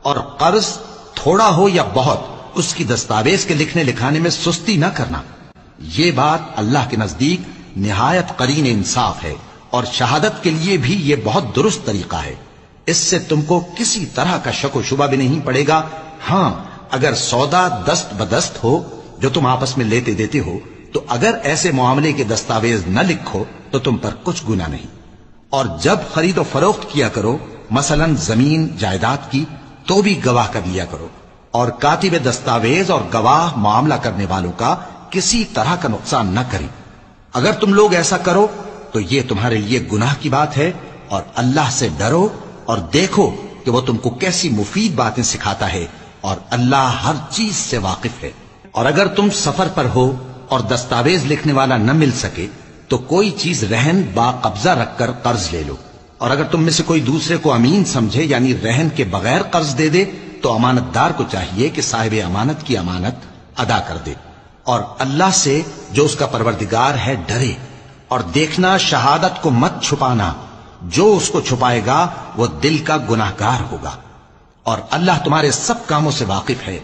اور قرض تھوڑا ہو یا بہت اس کی دستاویز کے لکھنے لکھانے میں سستی نہ کرنا. یہ بات اللہ کے نزدیک نہایت قرین انصاف ہے، اور شہادت کے لیے بھی یہ بہت درست طریقہ ہے. اس سے تم کو کسی طرح کا شک و شبہ بھی نہیں پڑے گا. ہاں، اگر سودا دست بدست ہو جو تم آپس میں لیتے دیتے ہو، تو اگر ایسے معاملے کے دستاویز نہ لکھو تو تم پر کچھ گناہ نہیں. اور جب خرید و فروخت کیا کرو، مثلا زمین جائیداد کی، تو بھی گواہ کر لیا کرو، اور کاتب دستاویز اور گواہ معاملہ کرنے والوں کا کسی طرح کا نقصان نہ کریں. اگر تم لوگ ایسا کرو تو یہ تمہارے لیے گناہ کی بات ہے، اور اللہ سے ڈرو اور دیکھو کہ وہ تم کو کیسی مفید باتیں سکھاتا ہے، اور اللہ ہر چیز سے واقف ہے. اور اگر تم سفر پر ہو اور دستاویز لکھنے والا نہ مل سکے تو کوئی چیز رہن با قبضہ رکھ کر قرض لے لو. اور اگر تم میں سے کوئی دوسرے کو امین سمجھے، یعنی رہن کے بغیر قرض دے دے، تو امانت دار کو چاہیے کہ صاحب امانت کی امانت ادا کر دے. اور اللہ سے جو اس کا پروردگار ہے ڈرے، اور دیکھنا شہادت کو مت چھپانا، جو اس کو چھپائے گا وہ دل کا گناہگار ہوگا. اور اللہ تمہارے سب کاموں سے واقف ہے.